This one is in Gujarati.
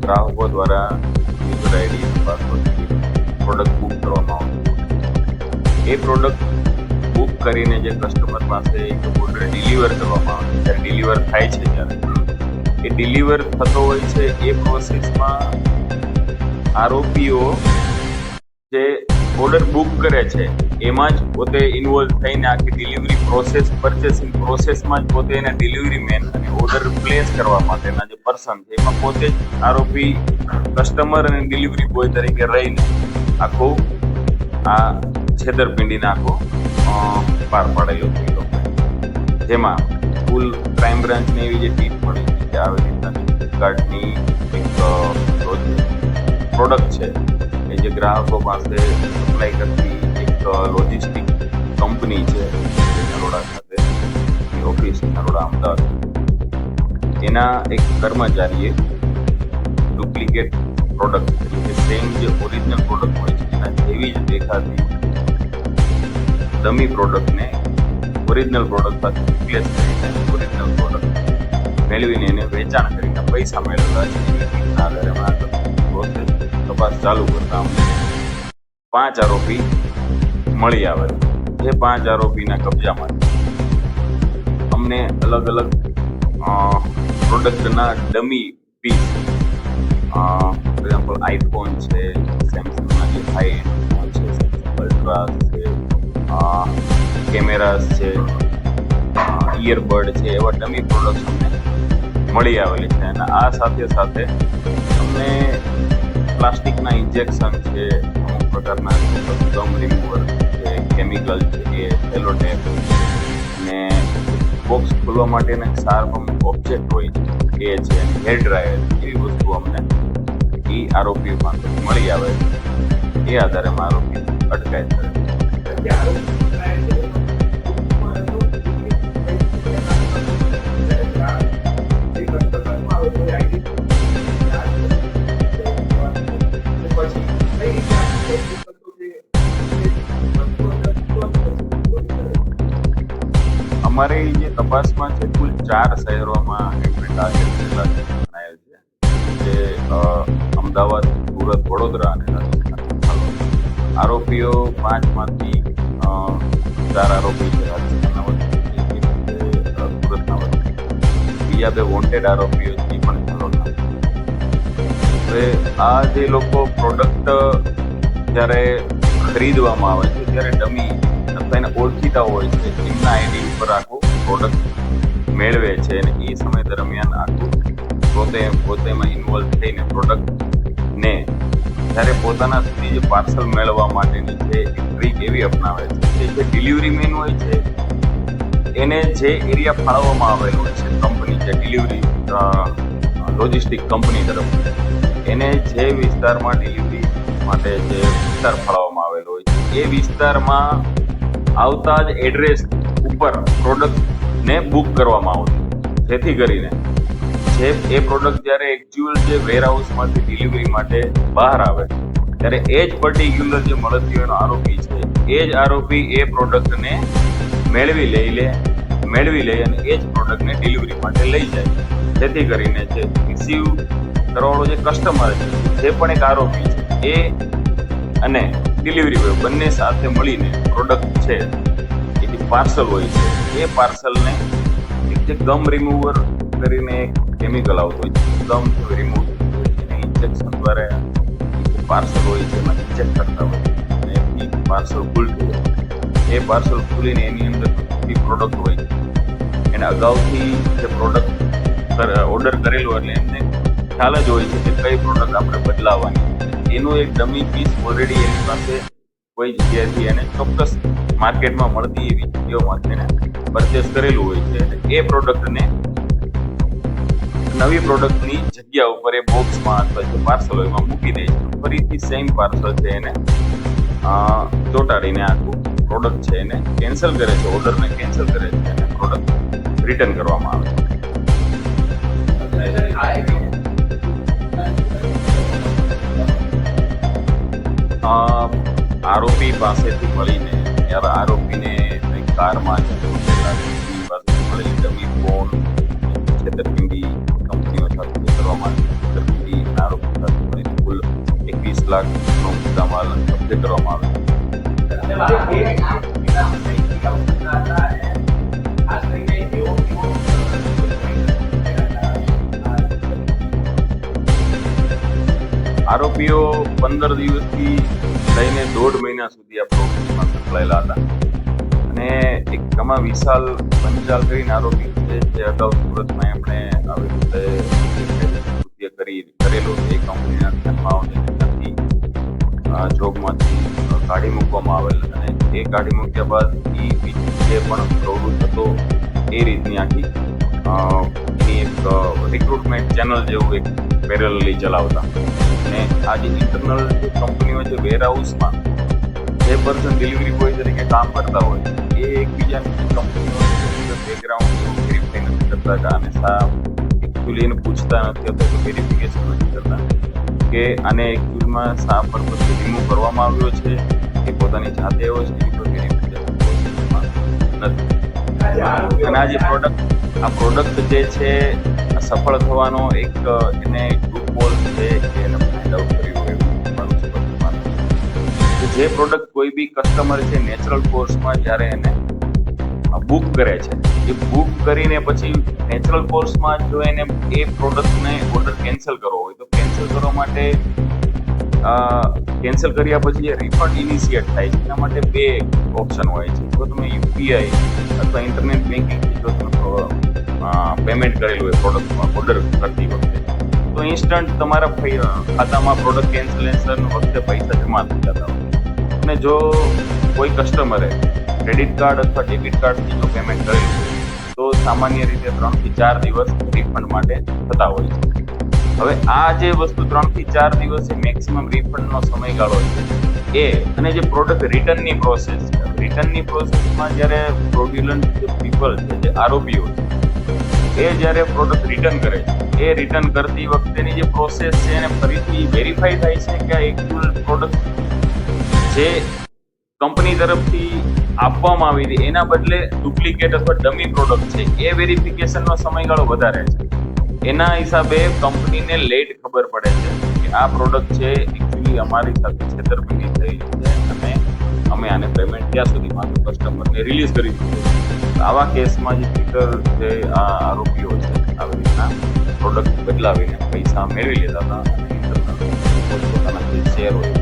ગ્રાહકો દ્વારા યુઝર આઈડી અને પાસવર્ડથી પ્રોડક્ટ બુક કરવામાં આવતું. એ પ્રોડક્ટ બુક કરીને જે કસ્ટમર પાસે એક ઓર્ડર ડિલિવર કરવામાં આવે છે, જ્યારે ડિલિવર થાય છે ત્યારે એ ડિલિવર થતો હોય છે એ પ્રોસેસમાં આરોપીઓ જે ઓર્ડર બુક કરે છે એમાં જ પોતે ઇન્વોલ્વ થઈને આખી ડિલિવરી પ્રોસેસ, પરચેસિંગ પ્રોસેસમાં જ પોતે એને ડિલિવરી મેન અને ઓર્ડર પ્લેસ કરવા માટેના જે પર્સન છે એમાં પોતે જ આરોપી કસ્ટમર અને ડિલિવરી બોય તરીકે રહીને આખું આ છેતરપિંડીને આખો પાર પાડેલો થયેલો. જેમાં કુલ ક્રાઇમ બ્રાન્ચને એવી જે ટીમ મળી કે આવી રીતના ફ્લિપકાર્ટની એક પ્રોડક્ટ છે એ જે ગ્રાહકો પાસે સપ્લાય કરતી એક લોજિસ્ટિક કંપની છે નરોડા ખાતે, ઓફિસ નરોડા અમદાવાદ, એના એક કર્મચારીએ ડુપ્લિકેટ પ્રોડક્ટ એટલે કે સેમ જે ઓરિજિનલ પ્રોડક્ટ હોય છે એના જેવી જ દેખાતી ડમી પ્રોડક્ટને ઓરિજિનલ પ્રોડક્ટ સાથે રિપ્લેસ કરીને ઓરિજિનલ પ્રોડક્ટ મેળવીને એને વેચાણ કરીને પૈસા મેળવેલા છે. એના આધારે પ્રોસેસ તપાસ ચાલુ કરતા અમને 5 આરોપી મળી આવે. જે 5 આરોપીના કબજામાં અમને અલગ અલગ પ્રોડક્ટના dummy piece, for example iPhone છે, સેમસંગના જે હાઈ એન્ડ ફોન છે, સેમસંગ અલ્ટ્રાસ છે, કેમેરાસ છે, ઇયરબડ છે, એવા ડમી પ્રોડક્ટ્સ અમને મળી આવેલી છે. અને આ સાથે સાથે અમને પ્લાસ્ટિકના ઇન્જેક્શન છે, અમુક પ્રકારના ગમ રિમૂવર છે, કેમિકલ છે, એ સેલો ટેપ અને બોક્સ ખોલવા માટેના શાર્પ અમુક ઓબ્જેક્ટ હોય છે એ છે, હેર ડ્રાયર, એવી વસ્તુ અમને એ આરોપીઓ પાસે મળી આવે છે. એ આધારે આરોપી અટકાયત કરે છે. અમારી જે તપાસમાં છે કુલ 4 શહેરોમાં એમને ટાર્ગેટ કરેલા જણાયેલ છે, જે અમદાવાદ, સુરત, વડોદરા અને રાજસ્થાન. આરોપીઓ 5માંથી 4 આરોપી છે રાજસ્થાનના વતની, સુરતના વતની. બીજા 2 વોન્ટેડ આરોપીઓ છે પણ ઝાલોદના. હવે આ જે લોકો પ્રોડક્ટ જ્યારે ખરીદવામાં આવે છે ત્યારે ડમી અથવા એને ઓળખીતા હોય છે એમના આઈડી ઉપર આખું પ્રોડક્ટ મેળવે છે અને એ સમય દરમિયાન આખું પોતેમાં ઇન્વોલ્વ થઈને પ્રોડક્ટને જ્યારે પોતાના સુધી જે પાર્સલ મેળવવા માટેની છે એક ટ્રીક એવી અપનાવે છે કે જે ડિલિવરી મેન હોય છે એને જે એરિયા ફાળવવામાં આવેલો હોય છે કંપની, જે ડિલિવરી લોજિસ્ટિક કંપની તરફ, એને જે વિસ્તારમાં ડિલિવરી માટે જે વિસ્તાર ફાળવવામાં આવેલો હોય છે એ વિસ્તારમાં આવતા જ એડ્રેસ ઉપર પ્રોડક્ટને બુક કરવામાં આવતું, જેથી કરીને જે એ પ્રોડક્ટ જ્યારે એકચ્યુઅલ જે વેરહાઉસમાંથી ડિલિવરી માટે બહાર આવે ત્યારે એ જ પર્ટિક્યુલર જે મળતીઓનો આરોપી છે એ જ આરોપી એ પ્રોડક્ટને મેળવી લે અને એ જ પ્રોડક્ટને ડિલિવરી માટે લઈ જાય, જેથી કરીને જે રિસીવ કરવાવાળો જે કસ્ટમર છે જે પણ એક આરોપી છે એ અને ડિલિવરી બોય બંને સાથે મળીને પ્રોડક્ટ છે એ જે પાર્સલ હોય છે એ પાર્સલને એક જે ગમ રિમૂવર કરીને એક કેમિકલ આવતું હોય છે, ગમ રિમૂવ એને ઇન્જેક્શન દ્વારા જે પાર્સલ હોય છે એમાં ઇન્જેક્ટ કરતા હોય અને એ પાર્સલ ખુલતું હોય. એ પાર્સલ ખુલીને એની અંદર જે પ્રોડક્ટ હોય છે એને અગાઉથી જે પ્રોડક્ટ ઓર્ડર કરેલો એટલે એમને ખ્યાલ જ હોય છે કે કઈ પ્રોડક્ટ આપણે બદલાવવાની. એનું એક ડમી પીસ ઓલરેડી એની પાસે કોઈ જગ્યાએથી એને ચોક્કસ માર્કેટમાં મળતી એવી જગ્યાઓમાંથી એને પરચેસ કરેલું હોય છે અને એ પ્રોડક્ટને નવી પ્રોડક્ટની જગ્યા ઉપર એ બોક્સમાં અથવા જે પાર્સલ હોય એમાં મૂકી દે છે. ફરીથી સેમ પાર્સલ છે એને ચોંટાડીને આખું પ્રોડક્ટ છે એને કેન્સલ કરે છે, ઓર્ડરને કેન્સલ કરે છે અને પ્રોડક્ટ રિટર્ન કરવામાં આવે છે. આરોપી પાસેથી મળીને ત્યારે આરોપીને કારમાં મળેલી ડમી ફોન, છેતરપિંડી કંપનીઓ સાથે કરવામાં છેતરપિંડી આરોપી લાખનો મુદ્દામાલ કબજે કરવામાં આવ્યો. આરોપીઓ 15 દિવસથી લઈને 1.5 મહિના સુધી આ પ્રવૃત્તિમાં સંકળાયેલા હતા અને એક કમા વિશાલ પંચાલ કરીને આરોપી છે, જે અગાઉ સુરતમાં એમણે આવી રીતે કૃત્ય કરેલું એ કંપનીના ધ્યાનમાં જોબમાંથી કાઢી મૂકવામાં આવેલ અને એ કાઢી મૂક્યા બાદ એ જે પણ પ્રવૃત્તિ હતો એ રીતની આખી એની એક રિક્રુટમેન્ટ ચેનલ જેવું એક પેરેલલી ચલાવતા અને આ જે ઇન્ટરનલ કંપનીઓ છે વેરહાઉસમાં જે પર્સન ડિલિવરી બોય તરીકે કામ કરતા હોય એ એકબીજાની કંપનીઓ બેકગ્રાઉન્ડ વેરીફાઈ નથી કરતા અને એકચ્યુઅલી એને પૂછતા નથી અથવા વેરિફિકેશન નથી કરતા કે આને એકચ્યુઅલમાં શા પર્પઝથી રિમૂવ કરવામાં આવ્યો છે એ પોતાની જાતે આવ્યો છે એની પર વેરિફિકેશન નથી. અને આ જે પ્રોડક્ટ જે છે સફળ થવાનો એક એને લૂપહોલ છે કે એને ફાઇન્ડ આઉટ કર્યું એવું મારું સ્પષ્ટ છે. જે પ્રોડક્ટ કોઈ બી કસ્ટમર છે નેચરલ કોર્સમાં જ્યારે એને બુક કરે છે એ બુક કરીને પછી નેચરલ કોર્સમાં જો એને એ પ્રોડક્ટને ઓર્ડર કેન્સલ કરવો હોય તો કેન્સલ કરવા માટે કેન્સલ કર્યા પછી એ રિફંડ ઇનિશિએટ થાય છે. એના માટે 2 ઓપ્શન હોય છે. જો તમે યુપીઆઈ અથવા ઇન્ટરનેટ બેન્કિંગથી જો તમે પેમેન્ટ કરેલું હોય પ્રોડક્ટમાં ઓર્ડર કરતી વખતે તો ઇન્સ્ટન્ટ તમારા ખાતામાં પ્રોડક્ટ કેન્સલેશન વખતે પૈસા જમા થઈ જતા હોય. અને જો કોઈ કસ્ટમરે ક્રેડિટ કાર્ડ અથવા ડેબિટ કાર્ડથી જો પેમેન્ટ કરેલું હોય તો સામાન્ય રીતે 3 થી 4 દિવસ રિફંડ માટે થતા હોય છે. હવે આ જે વસ્તુ 3 થી 4 દિવસ મેક્સિમમ રિફંડનો સમયગાળો છે એ અને જે પ્રોડક્ટ રિટર્નની પ્રોસેસ છે રિટર્નની પ્રોસેસમાં જ્યારે ફ્રોડ્યુલન્ટ જે પીપલ છે જે આરોપીઓ છે એ જ્યારે પ્રોડક્ટ રિટર્ન કરે છે એ રિટર્ન કરતી વખતેની જે પ્રોસેસ છે એને ફરીથી વેરીફાઈ થાય છે કે આ એકચ્યુઅલ પ્રોડક્ટ જે કંપની તરફથી આપવામાં આવી હતી એના બદલે ડુપ્લિકેટ અથવા ડમી પ્રોડક્ટ છે એ વેરિફિકેશનનો સમયગાળો વધારે છે. એના હિસાબે કંપનીને લેટ ખબર પડે છે કે આ પ્રોડક્ટ છે એકચ્યુઅલી અમારી સાથે છેતરપિંડી થઈ છે અને અમે આને પેમેન્ટ ત્યાં સુધીમાં કસ્ટમરને રિલીઝ કરી દીધું. આવા કેસમાં જે ફિકર જે આ આરોપીઓ છે આવી રીતના પ્રોડક્ટ બદલાવીને પૈસા મેળવી લેતા હતા અને પોતાના જે શેર હોય